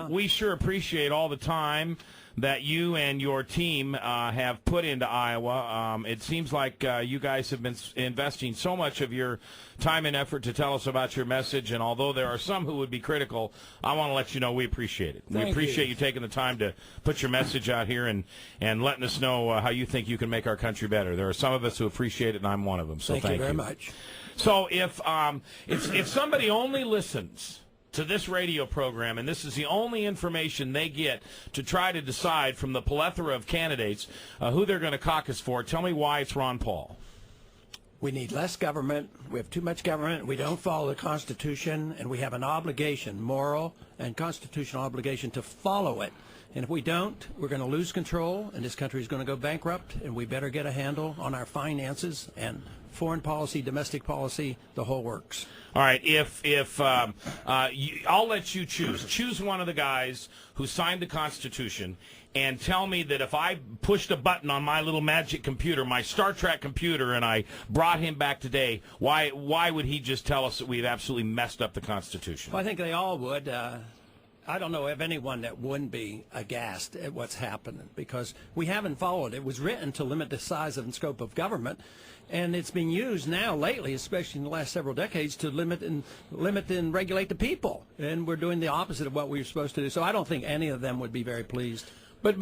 We sure appreciate all the time that you and your team have put into Iowa. It seems like you guys have been investing so much of your time and effort to tell us about your message, and although there are some who would be critical, I want to let you know we appreciate it. We appreciate you taking the time to put your message out here and letting us know how you think you can make our country better. There are some of us who appreciate it, and I'm one of them, so thank you. Thank you very much. So if somebody only listens to this radio program, and this is the only information they get to try to decide from the plethora of candidates who they're going to caucus for, tell me why it's Ron Paul. We need less government. We have too much government. We don't follow the Constitution, and we have an obligation, moral and constitutional obligation, to follow it. And if we don't, we're going to lose control, and this country is going to go bankrupt, and we better get a handle on our finances and foreign policy, domestic policy, the whole works. All right, I'll let you choose. Choose one of the guys who signed the Constitution and tell me that if I pushed a button on my little magic computer, my Star Trek computer, and I brought him back today, why would he just tell us that we've absolutely messed up the Constitution? Well, I think they all would. I don't know of anyone that wouldn't be aghast at what's happening, because we haven't followed it. It was written to limit the size and scope of government, and it's been used now lately, especially in the last several decades, to limit and regulate the people. And we're doing the opposite of what we were supposed to do. So I don't think any of them would be very pleased. But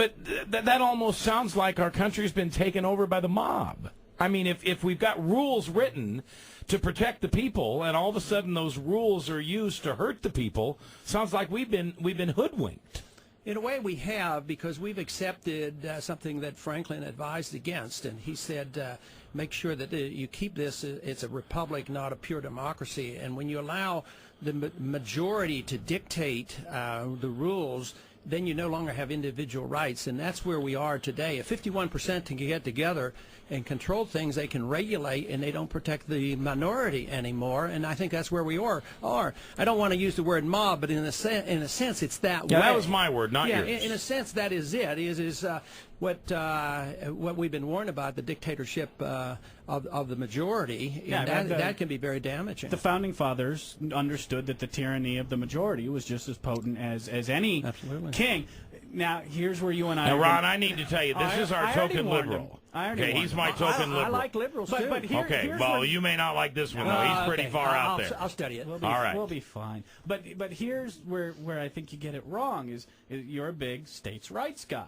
that almost sounds like our country's been taken over by the mob. I mean, if we've got rules written to protect the people, and all of a sudden those rules are used to hurt the people, sounds like we've been hoodwinked. In a way, we have, because we've accepted something that Franklin advised against, and he said, make sure that you keep this. It's a republic, not a pure democracy. And when you allow the majority to dictate the rules, then you no longer have individual rights, and that's where we are today. If 51% can get together and control things, they can regulate, and they don't protect the minority anymore, and I think that's where we are. I don't want to use the word mob, but in a sense, it's that way. Yeah, that was my word, not yours. In a sense, that is it. Is what we've been warned about, the dictatorship of the majority, and that can be very damaging. The Founding Fathers understood that the tyranny of the majority was just as potent as any king. Now, here's where you and I... Now, Ron, I need to tell you, this is our token liberal. Okay, he's my token liberal. I like liberals, too. But you may not like this one, though. He's pretty far out there. I'll study it. All right. We'll be fine. But here's where I think you get it wrong, is you're a big states' rights guy.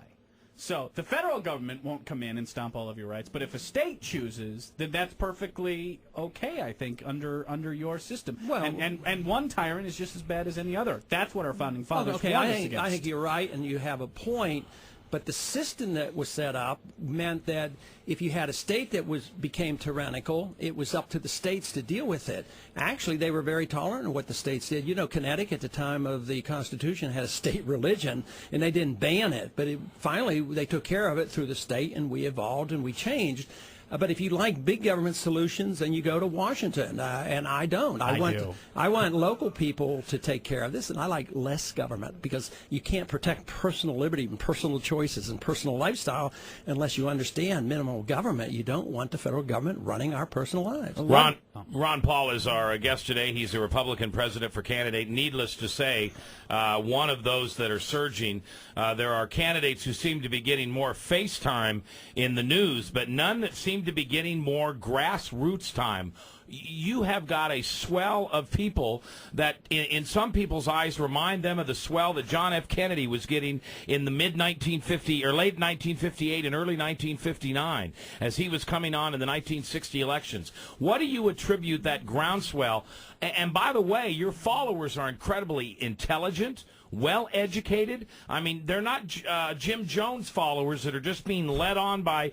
So the federal government won't come in and stomp all of your rights, but if a state chooses, then that's perfectly okay, I think, under your system. Well, and one tyrant is just as bad as any other. That's what our founding fathers warned us against. I think you're right, and you have a point. But the system that was set up meant that if you had a state that became tyrannical, it was up to the states to deal with it. Actually, they were very tolerant of what the states did. You know, Connecticut at the time of the Constitution had a state religion, and they didn't ban it. But finally, they took care of it through the state, and we evolved and we changed. But if you like big government solutions, then you go to Washington, and I don't. I want local people to take care of this, and I like less government, because you can't protect personal liberty and personal choices and personal lifestyle unless you understand minimal government. You don't want the federal government running our personal lives. Ron Paul is our guest today. He's a Republican president for candidate. Needless to say, one of those that are surging. There are candidates who seem to be getting more face time in the news, but none that seem to be getting more grassroots time. You have got a swell of people that, in some people's eyes, remind them of the swell that John F. Kennedy was getting in the mid-1950 or late 1958 and early 1959 as he was coming on in the 1960 elections. What do you attribute that groundswell? And by the way, your followers are incredibly intelligent, well-educated. I mean, they're not Jim Jones followers that are just being led on by,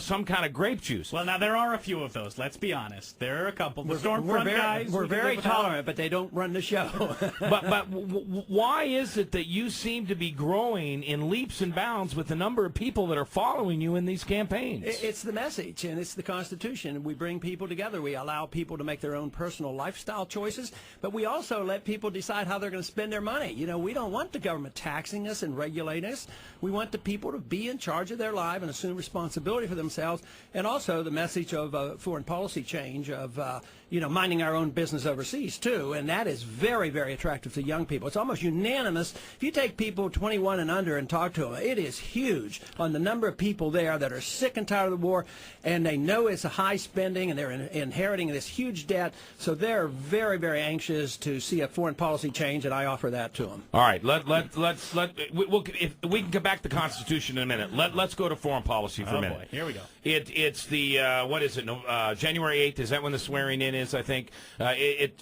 some kind of grape juice. Well, now, there are a few of those. Let's be honest. There are a couple. The Stormfront guys. We're very tolerant, but they don't run the show. but why is it that you seem to be growing in leaps and bounds with the number of people that are following you in these campaigns? It's the message, and it's the Constitution. We bring people together. We allow people to make their own personal lifestyle choices, but we also let people decide how they're going to spend their money. We don't want the government taxing us and regulating us. We want the people to be in charge of their life and assume responsibility for themselves. And also the message of foreign policy change of minding our own business overseas too, and that is very, very attractive to young people. It's almost unanimous. If you take people 21 and under and talk to them, it is huge on the number of people there that are sick and tired of the war, and they know it's a high spending, and they're inheriting this huge debt, so they're very, very anxious to see a foreign policy change, and I offer that to them. All right, if we can get back to the Constitution in a minute. Let's go to foreign policy for a minute. Boy, here we go. It's the what is it? January 8th. Is that when the swearing in is? I think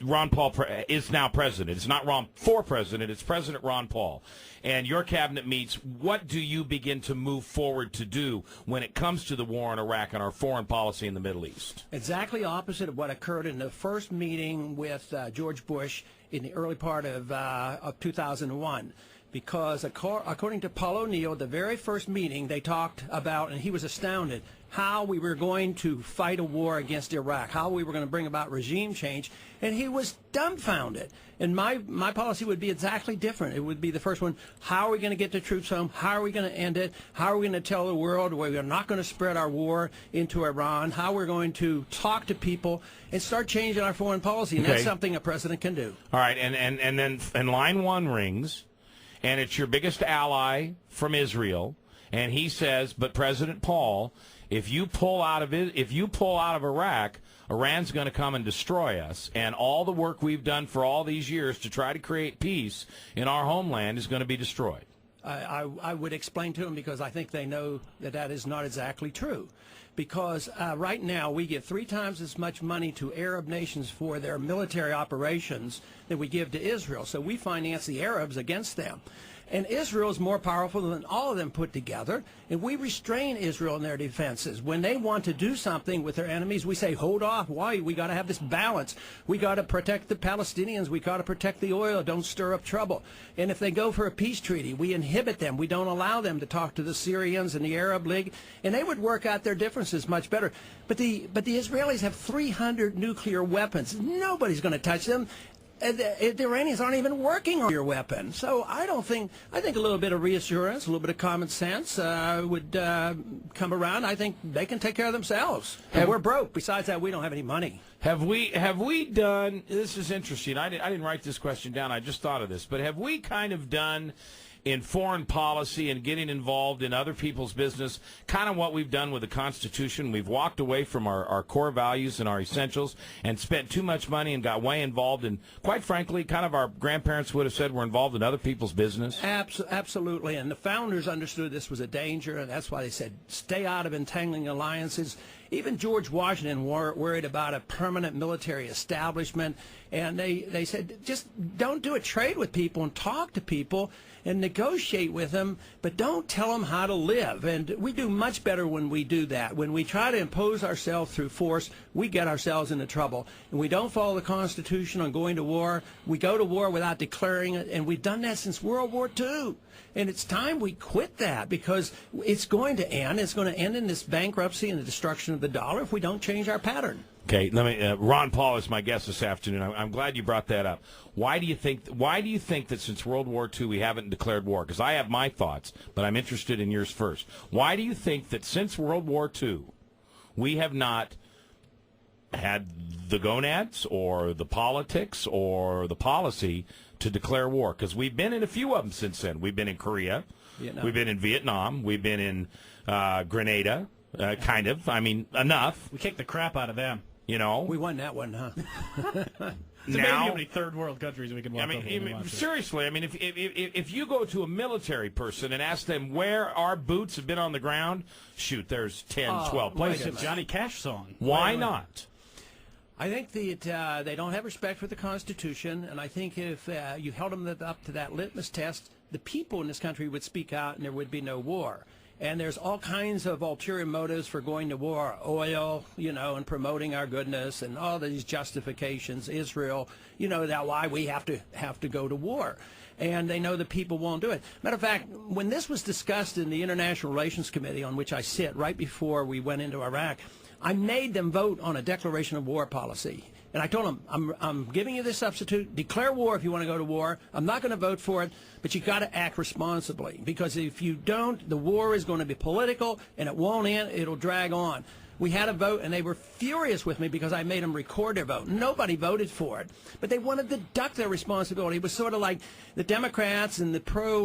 Ron Paul is now president. It's not Ron for president. It's President Ron Paul. And your cabinet meets. What do you begin to move forward to do when it comes to the war in Iraq and our foreign policy in the Middle East? Exactly opposite of what occurred in the first meeting with George Bush in the early part of 2001. Because according to Paul O'Neill, the very first meeting they talked about, and he was astounded, how we were going to fight a war against Iraq, how we were going to bring about regime change, and he was dumbfounded. And my policy would be exactly different. It would be the first one, how are we going to get the troops home? How are we going to end it? How are we going to tell the world we are not going to spread our war into Iran? How we're going to talk to people and start changing our foreign policy, and that's something a president can do. All right, and then line one rings, and it's your biggest ally from Israel, and he says, but President Paul, if you pull out of Iraq, Iran's going to come and destroy us, and all the work we've done for all these years to try to create peace in our homeland is going to be destroyed. I would explain to them, because I think they know that is not exactly true. Because right now we give 3 times as much money to Arab nations for their military operations than we give to Israel. So we finance the Arabs against them. And Israel is more powerful than all of them put together, and we restrain Israel in their defenses. When they want to do something with their enemies, we say, hold off. Why? We got to have this balance. We got to protect the Palestinians. We got to protect the oil. Don't stir up trouble. And if they go for a peace treaty, we inhibit them. We don't allow them to talk to the Syrians and the Arab League, and they would work out their differences much better. But the Israelis have 300 nuclear weapons. Nobody's going to touch them. The Iranians aren't even working on your weapon. So I think a little bit of reassurance, a little bit of common sense would come around. I think they can take care of themselves. And we're broke. Besides that, we don't have any money. Have we done, this is interesting, I didn't write this question down, I just thought of this, but have we kind of done in foreign policy and getting involved in other people's business, kind of what we've done with the Constitution? We've walked away from our core values and our essentials and spent too much money and got way involved in, quite frankly, kind of our grandparents would have said we're involved in other people's business. Absolutely. And the founders understood this was a danger, and that's why they said stay out of entangling alliances. Even George Washington worried about a permanent military establishment, and they said just don't do a trade with people and talk to people and negotiate with them, but don't tell them how to live. And we do much better when we do that. When we try to impose ourselves through force, we get ourselves into trouble. And we don't follow the Constitution on going to war. We go to war without declaring it, and we've done that since World War II. And it's time we quit that, because it's going to end. It's going to end in this bankruptcy and the destruction of the dollar if we don't change our pattern. Okay, Ron Paul is my guest this afternoon. I'm glad you brought that up. Why do you think that since World War II we haven't declared war? Because I have my thoughts, but I'm interested in yours first. Why do you think that since World War II we have not had the gonads or the politics or the policy to declare war? Because we've been in a few of them since then. We've been in Korea. Vietnam. We've been in Vietnam. We've been in Grenada, kind of. I mean, enough. We kicked the crap out of them. You know, we won that one, huh? It's amazing how many third world countries we can walk over. Seriously, I mean, if you go to a military person and ask them where our boots have been on the ground, shoot, there's 10, 12 places. Johnny Cash song. Why not? I think that they don't have respect for the Constitution, and I think if you held them up to that litmus test, the people in this country would speak out and there would be no war. And there's all kinds of ulterior motives for going to war, oil, and promoting our goodness, and all these justifications, Israel, that why we have to go to war. And they know the people won't do it. Matter of fact, when this was discussed in the International Relations Committee, on which I sit, right before we went into Iraq, I made them vote on a declaration of war policy. And I told them, I'm giving you this substitute. Declare war if you want to go to war. I'm not going to vote for it, but you got to act responsibly. Because if you don't, the war is going to be political, and it won't end. It'll drag on. We had a vote, and they were furious with me because I made them record their vote. Nobody voted for it, but they wanted to duck their responsibility. It was sort of like the Democrats and the pro